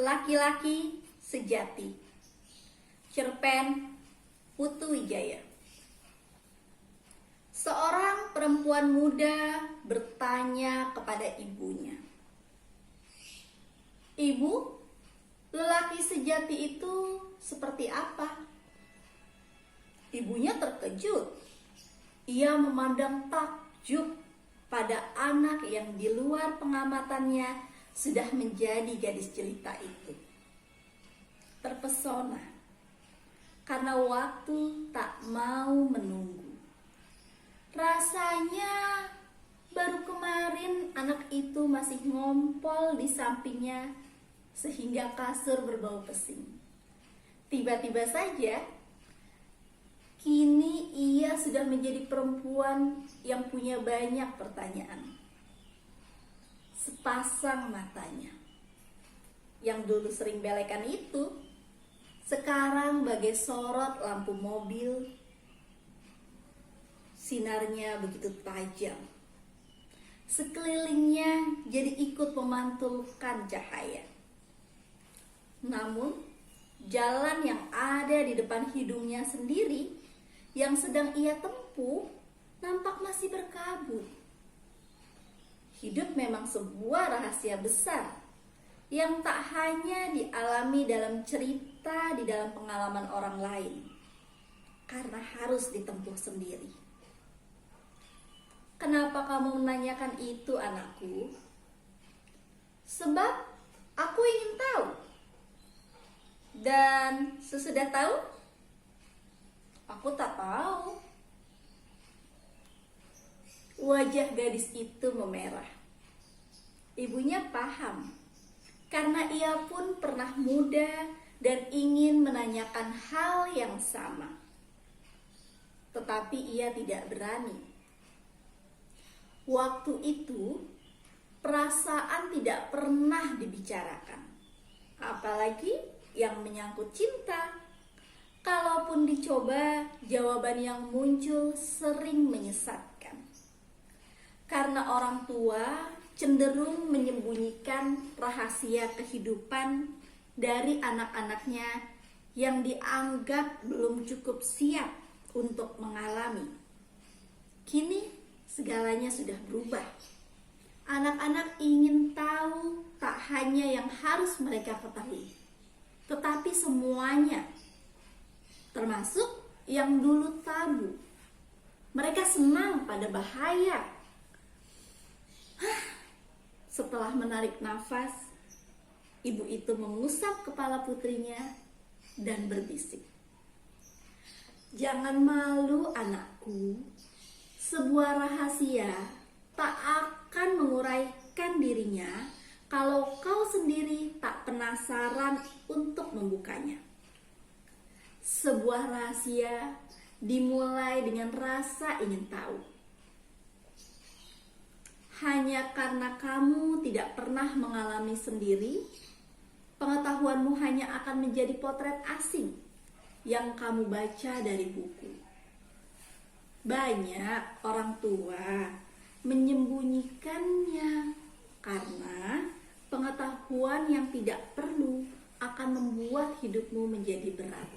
Laki-laki sejati. Cerpen Putu Wijaya. Seorang perempuan muda bertanya kepada ibunya, "Ibu, lelaki sejati itu seperti apa?" Ibunya terkejut. Ia memandang takjub pada anak yang di luar pengamatannya sudah menjadi gadis jelita itu. Terpesona karena waktu tak mau menunggu. Rasanya baru kemarin anak itu masih ngompol di sampingnya sehingga kasur berbau pesing. Tiba-tiba saja kini ia sudah menjadi perempuan yang punya banyak pertanyaan. Sepasang matanya yang dulu sering belekan itu sekarang bagai sorot lampu mobil. Sinarnya begitu tajam. Sekelilingnya jadi ikut memantulkan cahaya. Namun jalan yang ada di depan hidungnya sendiri yang sedang ia tempuh nampak masih berkabut. Hidup memang sebuah rahasia besar yang tak hanya dialami dalam cerita di dalam pengalaman orang lain, karena harus ditempuh sendiri. Kenapa kamu menanyakan itu, anakku? Sebab aku ingin tahu. Dan sesudah tahu, aku tak tahu. Wajah gadis itu memerah. Ibunya paham, karena ia pun pernah muda dan ingin menanyakan hal yang sama. Tetapi ia tidak berani. Waktu itu, perasaan tidak pernah dibicarakan. Apalagi yang menyangkut cinta. Kalaupun dicoba, jawaban yang muncul sering menyesatkan. Karena orang tua cenderung menyembunyikan rahasia kehidupan dari anak-anaknya yang dianggap belum cukup siap untuk mengalami. Kini segalanya sudah berubah. Anak-anak ingin tahu tak hanya yang harus mereka ketahui, tetapi semuanya, termasuk yang dulu tabu. Mereka senang pada bahaya. Setelah menarik nafas, ibu itu mengusap kepala putrinya dan berbisik, "Jangan malu, anakku. Sebuah rahasia tak akan menguraikan dirinya kalau kau sendiri tak penasaran untuk membukanya. Sebuah rahasia dimulai dengan rasa ingin tahu. Hanya karena kamu tidak pernah mengalami sendiri, pengetahuanmu hanya akan menjadi potret asing yang kamu baca dari buku. Banyak orang tua menyembunyikannya karena pengetahuan yang tidak perlu akan membuat hidupmu menjadi berat.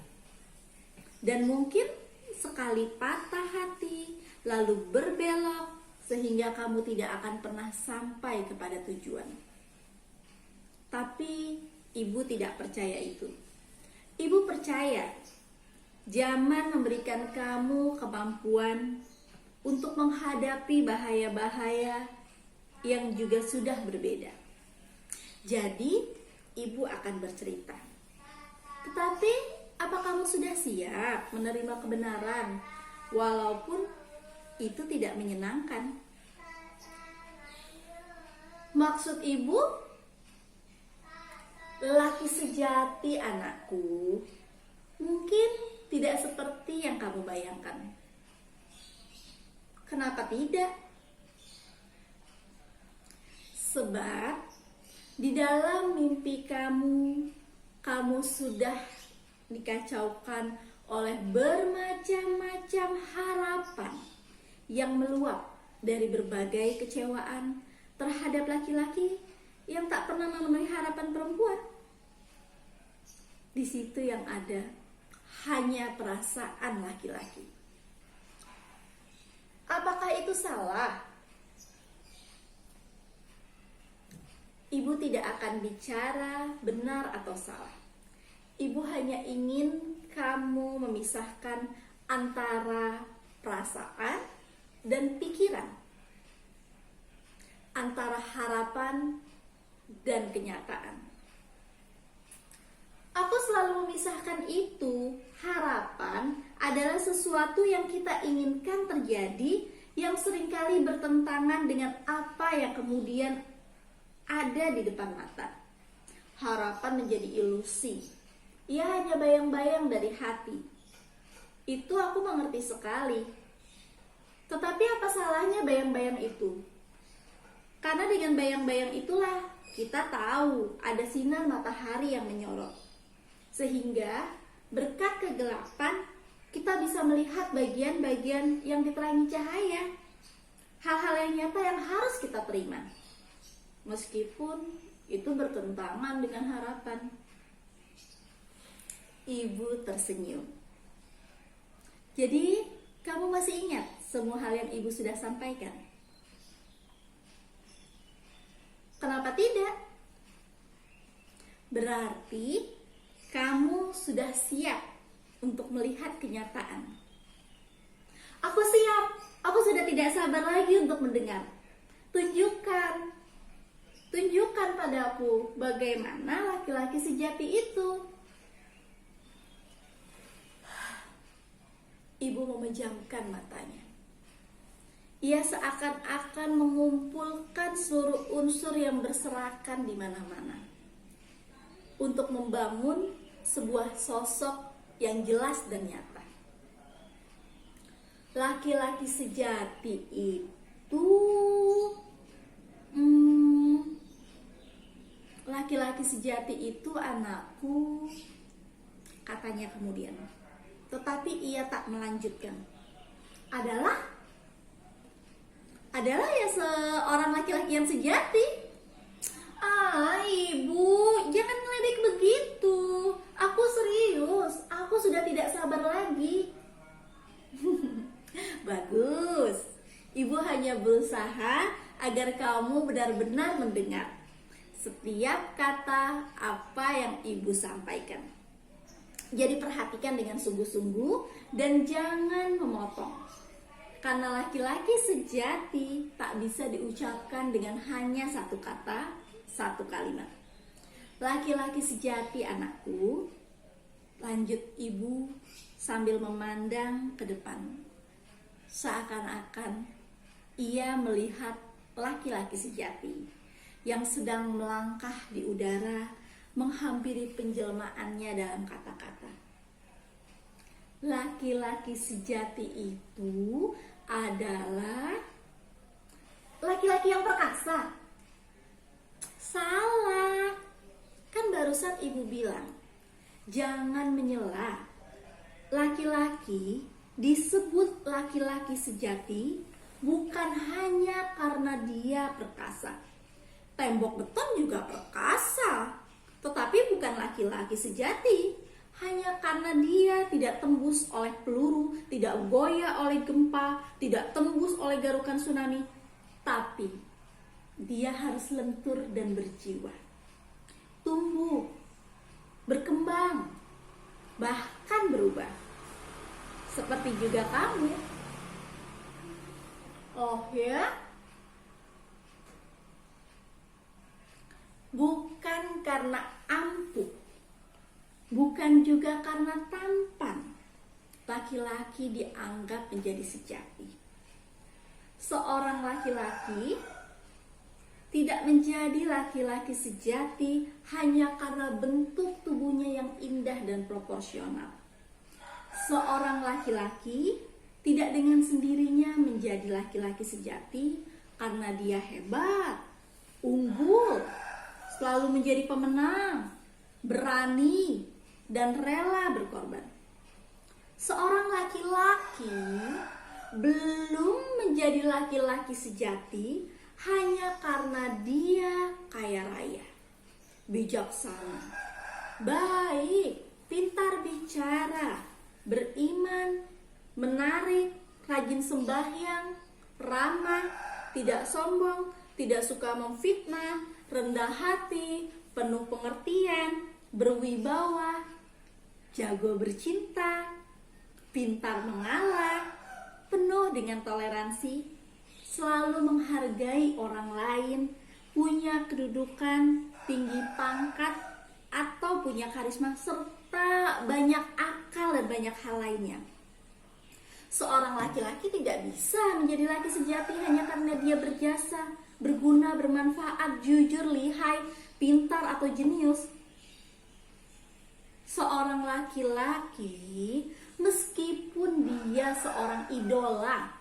Dan mungkin sekali patah hati lalu berbelok sehingga kamu tidak akan pernah sampai kepada tujuan." Tapi ibu tidak percaya itu. Ibu percaya zaman memberikan kamu kemampuan untuk menghadapi bahaya-bahaya yang juga sudah berbeda. Jadi ibu akan bercerita. Tetapi apa kamu sudah siap menerima kebenaran walaupun itu tidak menyenangkan? Maksud ibu, lelaki sejati, anakku, mungkin tidak seperti yang kamu bayangkan. Kenapa tidak? Sebab di dalam mimpi kamu sudah dikacaukan oleh bermacam-macam harapan yang meluap dari berbagai kecewaan terhadap laki-laki yang tak pernah memenuhi harapan perempuan. di situ yang ada hanya perasaan laki-laki. Apakah itu salah? Ibu tidak akan bicara benar atau salah. Ibu hanya ingin kamu memisahkan antara perasaan dan pikiran, antara harapan dan kenyataan. Aku selalu memisahkan itu. Harapan adalah sesuatu yang kita inginkan terjadi, yang seringkali bertentangan dengan apa yang kemudian ada di depan mata. Harapan menjadi ilusi. Ia hanya bayang-bayang dari hati. Itu aku mengerti sekali. Tetapi apa salahnya bayang-bayang itu? Karena dengan bayang-bayang itulah kita tahu ada sinar matahari yang menyorot. Sehingga berkat kegelapan kita bisa melihat bagian-bagian yang diterangi cahaya. Hal-hal yang nyata yang harus kita terima, meskipun itu bertentangan dengan harapan. Ibu tersenyum. Jadi kamu masih ingat semua hal yang ibu sudah sampaikan? Kenapa tidak? Berarti kamu sudah siap untuk melihat kenyataan. Aku siap. Aku sudah tidak sabar lagi untuk mendengar. Tunjukkan padaku bagaimana laki-laki sejati itu. Ibu memejamkan matanya. Ia seakan-akan mengumpulkan seluruh unsur yang berserakan di mana-mana untuk membangun sebuah sosok yang jelas dan nyata. Laki-laki sejati itu laki-laki sejati itu anakku, katanya kemudian. Tetapi ia tak melanjutkan. Adalah ya seorang laki-laki yang sejati. Ibu, jangan meledek begitu. Aku serius. Aku sudah tidak sabar lagi. Bagus. Ibu hanya berusaha agar kamu benar-benar mendengar setiap kata apa yang ibu sampaikan. Jadi perhatikan dengan sungguh-sungguh dan jangan memotong. Karena laki-laki sejati tak bisa diucapkan dengan hanya satu kata, satu kalimat. Laki-laki sejati anakku, lanjut ibu sambil memandang ke depan. Seakan-akan ia melihat laki-laki sejati yang sedang melangkah di udara, menghampiri penjelmaannya dalam kata-kata. Laki-laki sejati itu adalah laki-laki yang perkasa. Salah. Kan barusan ibu bilang, jangan menyela. Laki-laki disebut laki-laki sejati bukan hanya karena dia perkasa. Tembok beton juga perkasa, tetapi bukan laki-laki sejati hanya karena dia tidak tembus oleh peluru, tidak goyah oleh gempa, tidak tembus oleh garukan tsunami, tapi dia harus lentur dan berjiwa, tumbuh, berkembang, bahkan berubah. Seperti juga kamu. Oh ya? Bukan karena ampuh, bukan juga karena tampan, laki-laki dianggap menjadi sejati. Seorang laki-laki tidak menjadi laki-laki sejati hanya karena bentuk tubuhnya yang indah dan proporsional. Seorang laki-laki tidak dengan sendirinya menjadi laki-laki sejati karena dia hebat, unggul, selalu menjadi pemenang, berani, dan rela berkorban. Seorang laki-laki belum menjadi laki-laki sejati hanya karena dia kaya raya, bijaksana, baik, pintar bicara, beriman, menarik, rajin sembahyang, ramah, tidak sombong, tidak suka memfitnah, rendah hati, penuh pengertian, berwibawa, jago bercinta, pintar mengalah, penuh dengan toleransi, selalu menghargai orang lain, punya kedudukan, tinggi pangkat, atau punya karisma, serta banyak akal dan banyak hal lainnya. Seorang laki-laki tidak bisa menjadi laki sejati hanya karena dia berjasa, berguna, bermanfaat, jujur, lihai, pintar, atau jenius. Seorang laki-laki, meskipun dia seorang idola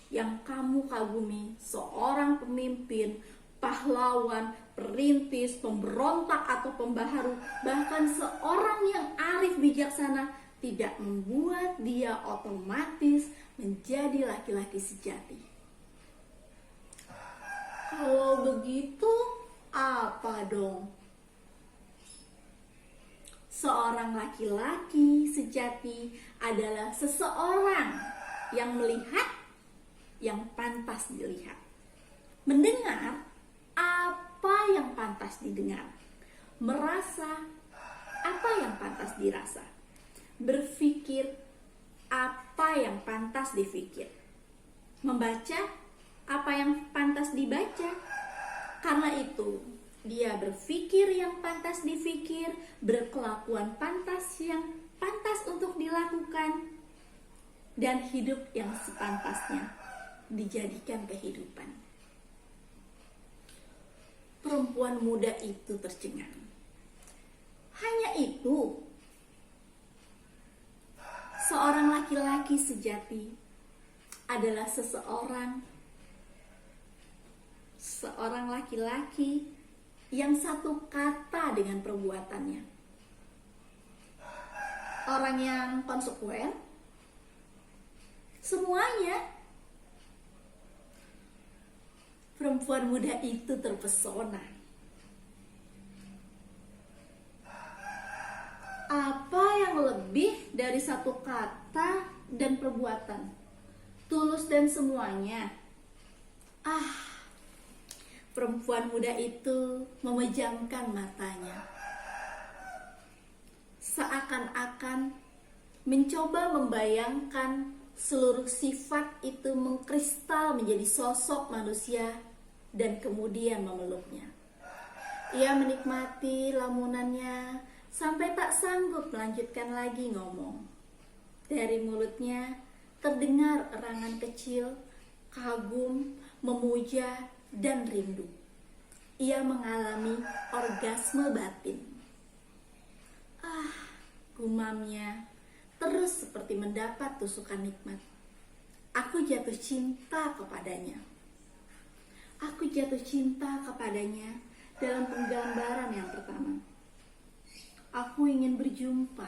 yang kamu kagumi, seorang pemimpin, pahlawan, perintis, pemberontak atau pembaharu, bahkan seorang yang arif bijaksana, tidak membuat dia otomatis menjadi laki-laki sejati. Kalau begitu, apa dong? Seorang laki-laki sejati adalah seseorang yang melihat yang pantas dilihat, mendengar apa yang pantas didengar, merasa apa yang pantas dirasa, berpikir apa yang pantas difikir, membaca apa yang pantas dibaca. Karena itu, dia berpikir yang pantas difikir, berkelakuan pantas yang pantas untuk dilakukan, dan hidup yang sepantasnya dijadikan kehidupan. Perempuan muda itu tercengang. Hanya itu, seorang laki-laki sejati adalah seorang laki-laki yang satu kata dengan perbuatannya. Orang yang konsekuen, semuanya. Perempuan muda itu terpesona. Apa yang lebih dari satu kata dan perbuatan? Tulus dan semuanya. Perempuan muda itu memejamkan matanya, seakan-akan mencoba membayangkan seluruh sifat itu mengkristal menjadi sosok manusia dan kemudian memeluknya. Ia menikmati lamunannya sampai tak sanggup melanjutkan lagi ngomong. Dari mulutnya terdengar erangan kecil, kagum, memuja, dan rindu. Ia mengalami orgasme batin. Gumamnya terus seperti mendapat tusukan nikmat. Aku jatuh cinta kepadanya. Aku jatuh cinta kepadanya dalam penggambaran yang pertama. Aku ingin berjumpa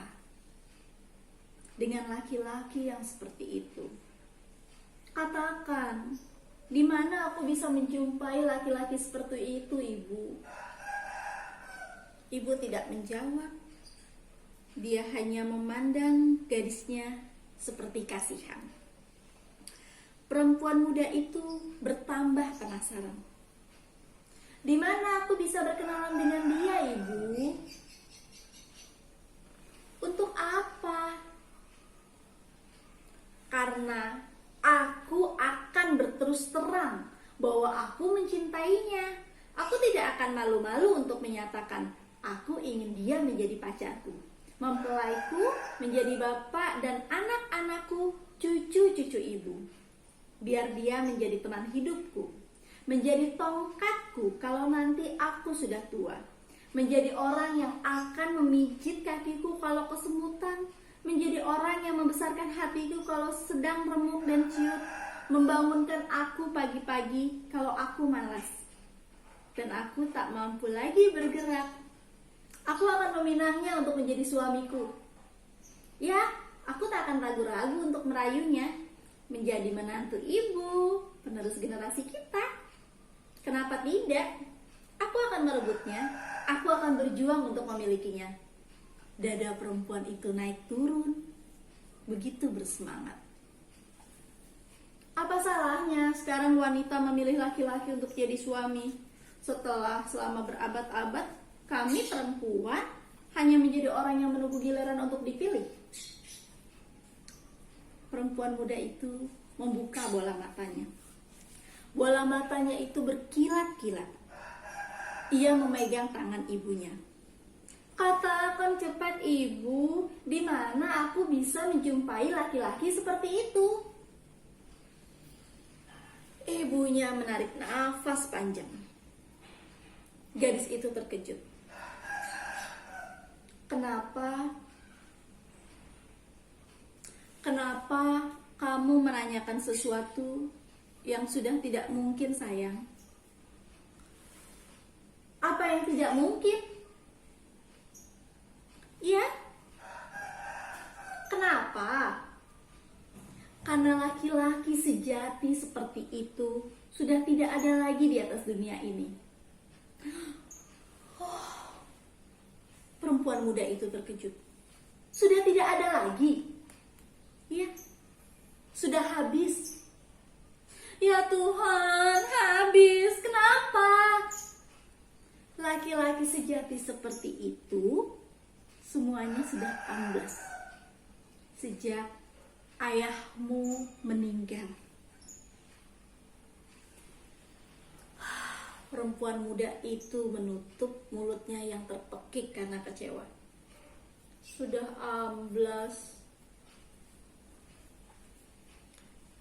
dengan laki-laki yang seperti itu. Katakan, di mana aku bisa menjumpai laki-laki seperti itu, Ibu? Ibu tidak menjawab. Dia hanya memandang gadisnya seperti kasihan. Perempuan muda itu bertambah penasaran. Di mana aku bisa berkenalan dengan dia, Ibu? Untuk apa? Karena aku akan berterus terang bahwa aku mencintainya. Aku tidak akan malu-malu untuk menyatakan aku ingin dia menjadi pacarku, mempelaiku, menjadi bapak dan anak-anakku, cucu-cucu ibu. Biar dia menjadi teman hidupku, menjadi tongkatku kalau nanti aku sudah tua, menjadi orang yang akan memijit kakiku kalau kesemutan, menjadi orang yang membesarkan hatiku kalau sedang remuk dan ciut, membangunkan aku pagi-pagi kalau aku malas dan aku tak mampu lagi bergerak. Aku akan meminangnya untuk menjadi suamiku. Ya, aku tak akan ragu-ragu untuk merayunya menjadi menantu ibu, penerus generasi kita. Kenapa tidak? Aku akan merebutnya. Aku akan berjuang untuk memilikinya. Dada perempuan itu naik turun, begitu bersemangat. Apa salahnya sekarang wanita memilih laki-laki untuk jadi suami? Setelah selama berabad-abad, kami perempuan hanya menjadi orang yang menunggu giliran untuk dipilih. Perempuan muda itu membuka bola matanya. Bola matanya itu berkilat-kilat. Ia memegang tangan ibunya. Katakan cepat ibu, di mana aku bisa menjumpai laki-laki seperti itu? Ibunya menarik nafas panjang. Gadis itu terkejut. Kenapa kamu menanyakan sesuatu yang sudah tidak mungkin, sayang? Apa yang tidak mungkin? Iya? Kenapa? Karena laki-laki sejati seperti itu sudah tidak ada lagi di atas dunia ini. Perempuan muda itu terkejut. Sudah tidak ada lagi? Iya, sudah habis. Ya Tuhan, habis. Kenapa? Laki-laki sejati seperti itu semuanya sudah amblas sejak ayahmu meninggal. Perempuan muda itu menutup mulutnya yang terpekik karena kecewa. Sudah amblas.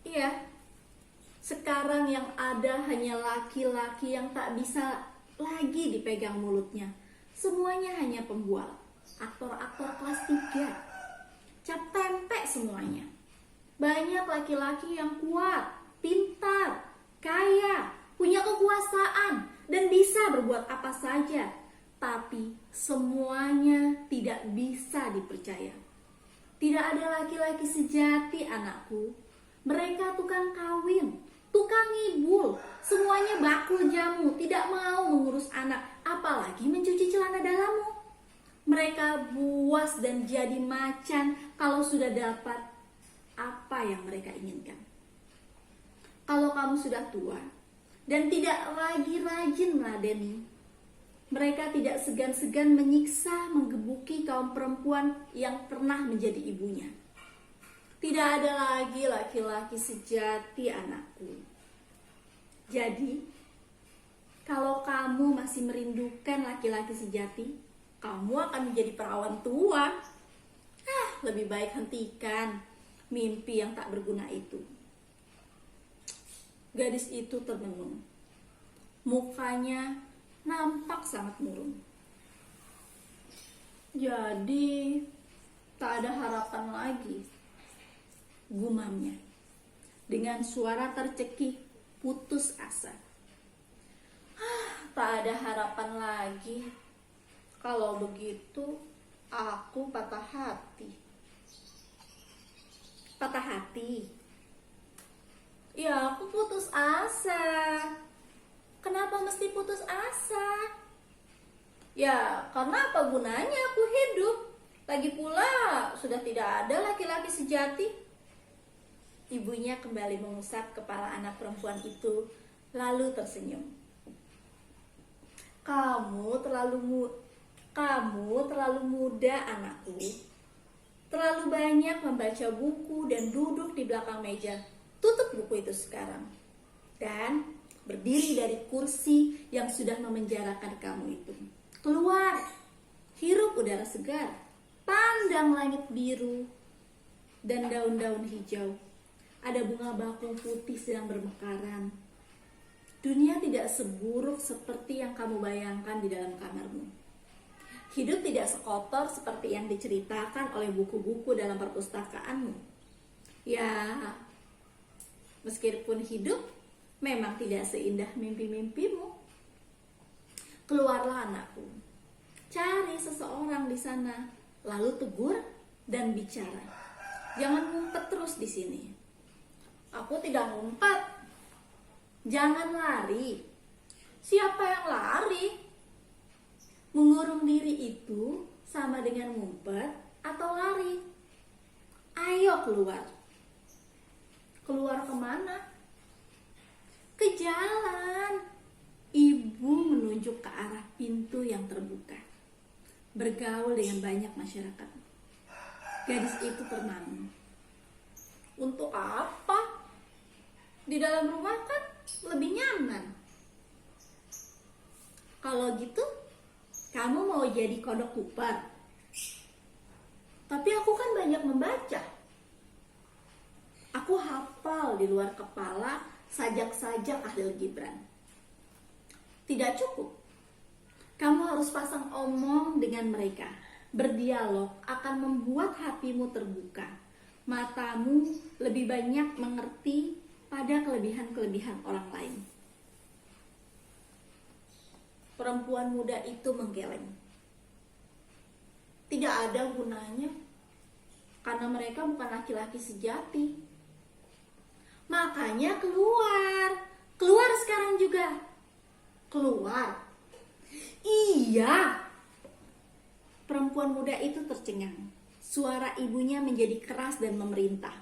Iya, sekarang yang ada hanya laki-laki yang tak bisa lagi dipegang mulutnya. Semuanya hanya pembual, aktor-aktor kelas 3. Cap tempe semuanya. Banyak laki-laki yang kuat, pintar, kaya, punya kekuasaan, dan bisa berbuat apa saja. Tapi semuanya tidak bisa dipercaya. Tidak ada laki-laki sejati, anakku. Mereka tukang kawin, tukang ngibul, semuanya bakul jamu, tidak mau mengurus anak, apalagi mencuci celana dalammu. Mereka buas dan jadi macan kalau sudah dapat apa yang mereka inginkan. Kalau kamu sudah tua dan tidak lagi rajin meladeni, mereka tidak segan-segan menyiksa, menggebuki kaum perempuan yang pernah menjadi ibunya. Tidak ada lagi laki-laki sejati, anakku. Jadi, kalau kamu masih merindukan laki-laki sejati, kamu akan menjadi perawan tua. Lebih baik hentikan mimpi yang tak berguna itu. Gadis itu termenung. Mukanya nampak sangat murung. Jadi, tak ada harapan lagi, gumamnya dengan suara tercekik, putus asa. Tak ada harapan lagi. Kalau begitu, aku patah hati. Patah hati? Ya, aku putus asa. Kenapa mesti putus asa? Ya, karena apa gunanya aku hidup? Lagi pula, sudah tidak ada laki-laki sejati. Ibunya kembali mengusap kepala anak perempuan itu, lalu tersenyum. Kamu terlalu muda, anakku. Terlalu banyak membaca buku dan duduk di belakang meja. Tutup buku itu sekarang. Dan berdiri dari kursi yang sudah memenjarakan kamu itu. Keluar, hirup udara segar, pandang langit biru dan daun-daun hijau. Ada bunga bakung putih sedang bermekaran. Dunia tidak seburuk seperti yang kamu bayangkan di dalam kamarmu. Hidup tidak sekotor seperti yang diceritakan oleh buku-buku dalam perpustakaanmu. Ya, meskipun hidup memang tidak seindah mimpi-mimpimu. Keluarlah, anakku. Cari seseorang di sana, lalu tegur dan bicara. Jangan ngumpet terus di sini. Aku tidak ngumpet. Jangan lari. Siapa yang lari? Mengurung diri itu sama dengan ngumpet atau lari. Ayo keluar. Keluar kemana? Ke jalan. Ibu menunjuk ke arah pintu yang terbuka. Bergaul dengan banyak masyarakat. Gadis itu termangu. Untuk apa? Di dalam rumah kan lebih nyaman. Kalau gitu, kamu mau jadi kodok Cooper? Tapi aku kan banyak membaca. Aku hafal di luar kepala sajak-sajak Khalil Gibran. Tidak cukup. Kamu harus pasang omong dengan mereka. Berdialog akan membuat hatimu terbuka. Matamu lebih banyak mengerti pada kelebihan-kelebihan orang lain. Perempuan muda itu menggeleng. Tidak ada gunanya, karena mereka bukan laki-laki sejati. Makanya keluar. Keluar sekarang juga. Keluar. Iya. Perempuan muda itu tercengang. Suara ibunya menjadi keras dan memerintah.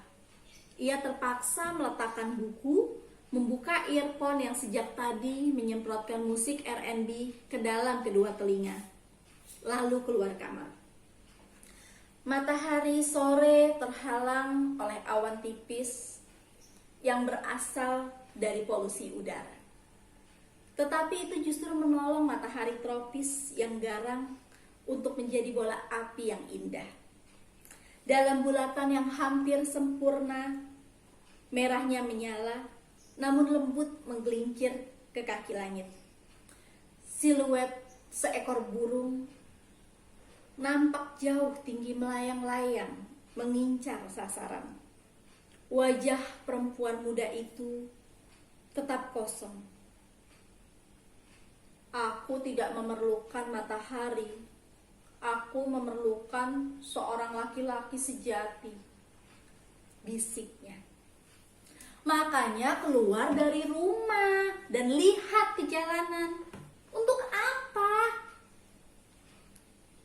Ia terpaksa meletakkan buku, membuka earphone yang sejak tadi menyemprotkan musik R&B ke dalam kedua telinga. Lalu keluar kamar. Matahari sore terhalang oleh awan tipis yang berasal dari polusi udara. Tetapi itu justru menolong matahari tropis yang garang untuk menjadi bola api yang indah. Dalam bulatan yang hampir sempurna, merahnya menyala, namun lembut menggelincir ke kaki langit. Siluet seekor burung nampak jauh tinggi melayang-layang, mengincar sasaran. Wajah perempuan muda itu tetap kosong. Aku tidak memerlukan matahari. Aku memerlukan seorang laki-laki sejati, bisiknya. Makanya keluar dari rumah dan lihat ke jalanan. Untuk apa?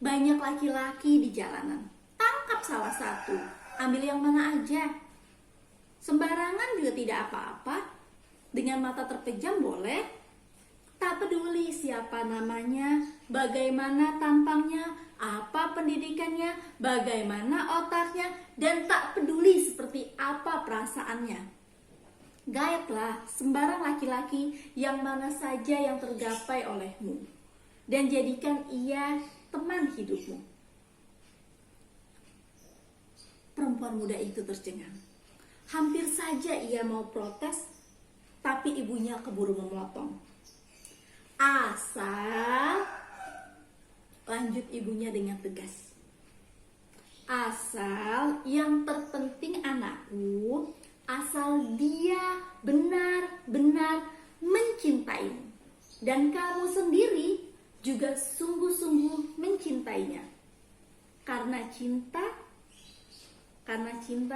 Banyak laki-laki di jalanan. Tangkap salah satu, ambil yang mana aja. Sembarangan juga tidak apa-apa. Dengan mata terpejam boleh. Tak peduli siapa namanya, bagaimana tampangnya, apa pendidikannya, bagaimana otaknya, dan tak peduli seperti apa perasaannya. Gaetlah sembarang laki-laki yang mana saja yang tergapai olehmu, dan jadikan ia teman hidupmu. Perempuan muda itu tercengang. Hampir saja ia mau protes, tapi ibunya keburu memotong. Asal, lanjut ibunya dengan tegas. Asal yang terpenting anakku, asal dia benar-benar mencintaimu. Dan kamu sendiri juga sungguh-sungguh mencintainya. Karena cinta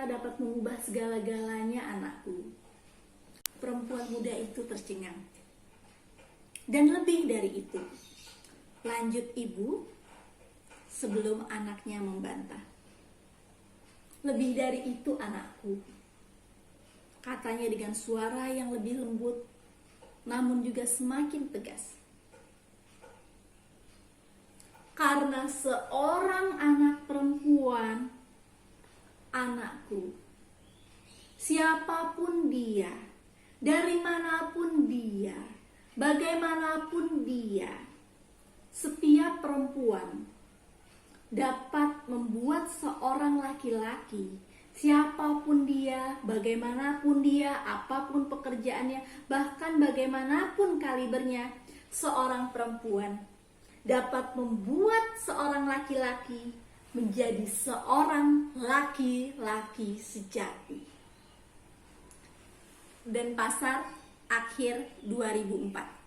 dapat mengubah segala-galanya anakku. Perempuan muda itu tercengang. Dan lebih dari itu, lanjut ibu sebelum anaknya membantah. Lebih dari itu anakku, katanya dengan suara yang lebih lembut, namun juga semakin tegas. Karena seorang anak perempuan, anakku, siapapun dia, dari manapun dia, bagaimanapun dia, setiap perempuan dapat membuat seorang laki-laki, siapapun dia, bagaimanapun dia, apapun pekerjaannya, bahkan bagaimanapun kalibernya, seorang perempuan dapat membuat seorang laki-laki menjadi seorang laki-laki sejati. Denpasar, akhir 2004.